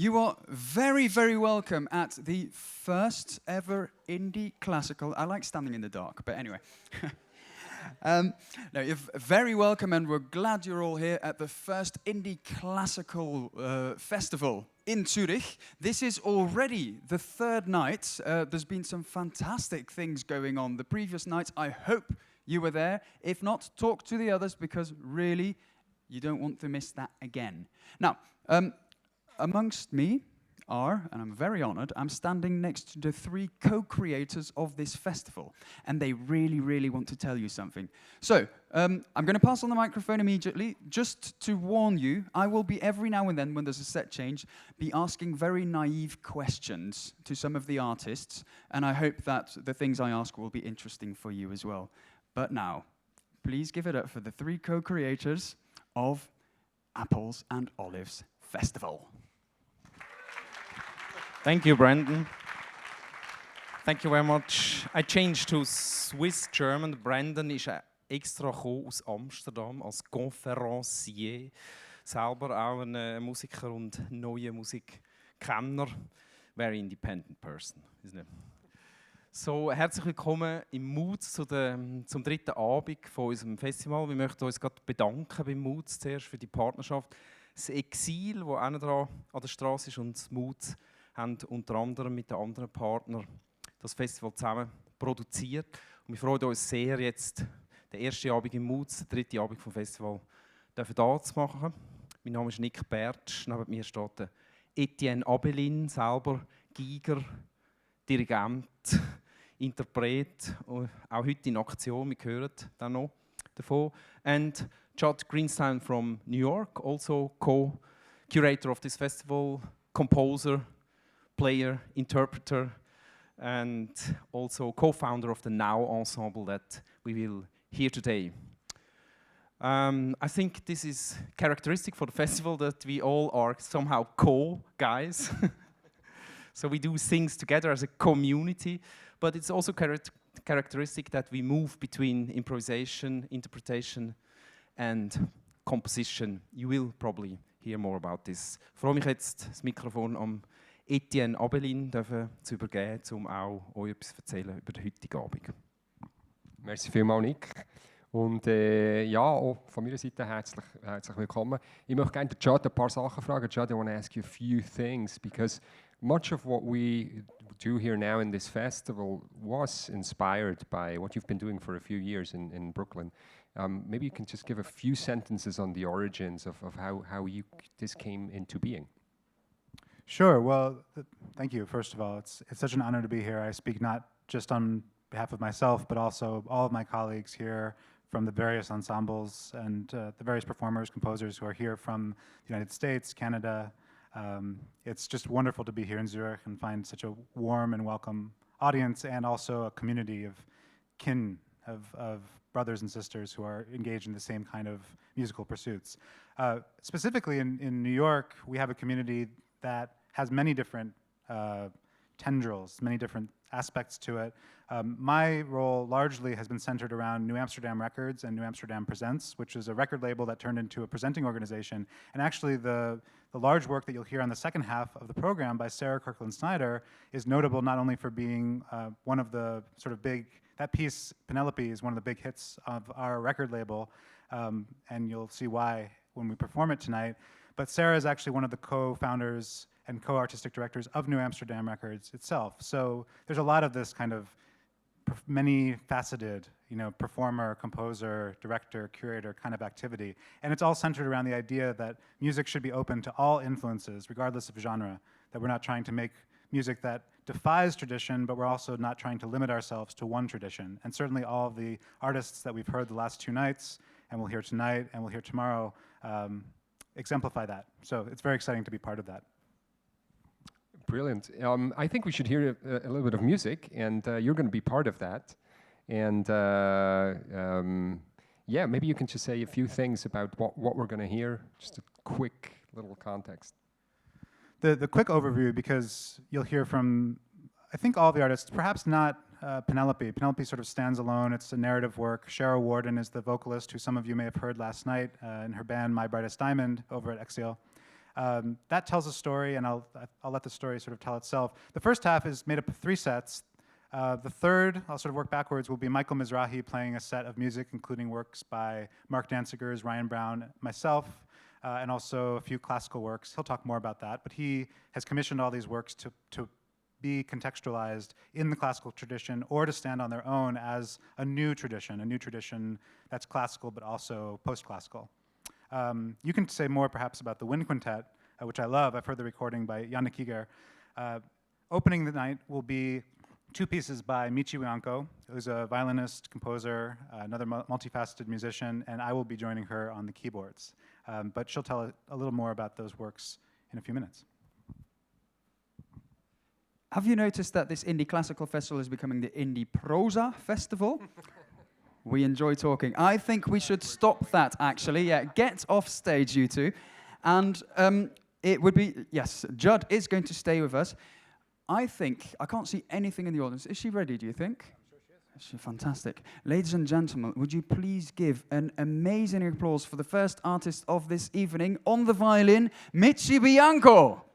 You are very, very welcome at the first ever indie classical. I like standing in the dark, but anyway. No, you're very welcome, and we're glad you're all here at the first indie classical festival in Zurich. This is already the third night. There's been some fantastic things going on the previous nights. I hope you were there. If not, talk to the others, because really, you don't want to miss that again. Now, amongst me are, and I'm very honored, I'm standing next to the three co-creators of this festival, and they really, really want to tell you something. So, I'm going to pass on the microphone immediately. Just to warn you, I will be every now and then, when there's a set change, be asking very naive questions to some of the artists, and I hope that the things I ask will be interesting for you as well. But now, please give it up for the three co-creators of Apples and Olives Festival. Thank you, Brandon. Thank you very much. I changed to Swiss German. Brandon ist extra aus Amsterdam als Conférencier. Selber auch ein Musiker und neuer Musikkenner. Very independent person, isn't it? So, herzlich willkommen im Moods zum dritten Abend von unserem Festival. Wir möchten uns gerade bedanken beim Moods zuerst für die Partnerschaft. Das Exil, das auch dran an der Straße ist, und das Moods haben unter anderem mit den anderen Partnern das Festival zusammen produziert. Und wir freuen uns sehr, jetzt den ersten Abend im Moods, den dritten Abend vom Festival, hier zu machen. Mein Name ist Bärtsch, neben mir steht der Etienne Abelin, selber Giger, Dirigent, Interpret, auch heute in Aktion, wir hören dann noch davon. And Judd Greenstein from New York, also co-curator of this festival, composer, player, interpreter, and also co-founder of the Now ensemble that we will hear today. I think this is characteristic for the festival, that we all are somehow co-guys. So we do things together as a community, but it's also characteristic that we move between improvisation, interpretation and composition. You will probably hear more about this. Ich freue mich jetzt, das Mikrofon am Etienne Abelin zu übergeben, um auch euch etwas zu erzählen über den heutigen Abend. Merci vielmals, Nick. Und ja, auch von meiner Seite herzlich willkommen. Ich möchte gerne Judd ein paar Sachen fragen. Judd, I want to ask you a few things, because much of what we do here now in this festival was inspired by what you've been doing for a few years in Brooklyn. Maybe you can just give a few sentences on the origins of how this came into being. Sure. Well, thank you. First of all, it's such an honor to be here. I speak not just on behalf of myself, but also all of my colleagues here from the various ensembles and the various performers, composers who are here from the United States, Canada. It's just wonderful to be here in Zurich and find such a warm and welcome audience, and also a community of kin, of brothers and sisters who are engaged in the same kind of musical pursuits. Specifically in New York, we have a community that has many different tendrils, many different aspects to it. My role largely has been centered around New Amsterdam Records and New Amsterdam Presents, which is a record label that turned into a presenting organization. And actually the large work that you'll hear on the second half of the program by Sarah Kirkland-Snyder is notable not only for being one of the sort of big, that piece, Penelope, is one of the big hits of our record label, and you'll see why when we perform it tonight. But Sarah is actually one of the co-founders and co-artistic directors of New Amsterdam Records itself. So there's a lot of this kind of many-faceted, performer, composer, director, curator kind of activity. And it's all centered around the idea that music should be open to all influences, regardless of genre, that we're not trying to make music that defies tradition, but we're also not trying to limit ourselves to one tradition. And certainly all of the artists that we've heard the last two nights, and we'll hear tonight, and we'll hear tomorrow, exemplify that. So it's very exciting to be part of that. Brilliant. I think we should hear a little bit of music, and you're going to be part of that. And yeah, maybe you can just say a few things about what we're going to hear, just a quick little context. The quick overview, because you'll hear from, I think, all the artists, perhaps not Penelope. Penelope sort of stands alone. It's a narrative work. Cheryl Warden is the vocalist, who some of you may have heard last night in her band My Brightest Diamond over at Exile. That tells a story, and I'll let the story sort of tell itself. The first half is made up of 3 sets. The third, I'll sort of work backwards, will be Michael Mizrahi playing a set of music, including works by Mark Danzigers, Ryan Brown, myself, and also a few classical works. He'll talk more about that, but he has commissioned all these works to be contextualized in the classical tradition or to stand on their own as a new tradition that's classical but also post-classical. You can say more perhaps about the wind quintet, which I love. I've heard the recording by Yannick Kiger. Opening the night will be 2 pieces by Michi Wianko, who's a violinist, composer, another multifaceted musician, and I will be joining her on the keyboards. But she'll tell a little more about those works in a few minutes. Have you noticed that this Indie Classical Festival is becoming the Indie Prosa Festival? We enjoy talking. I think we should stop that, actually. Yeah, get off stage, you two. And it would be, yes, Judd is going to stay with us. I can't see anything in the audience. Is she ready, do you think? I'm sure she is. She's fantastic. Ladies and gentlemen, would you please give an amazing applause for the first artist of this evening on the violin, Michi Bianco.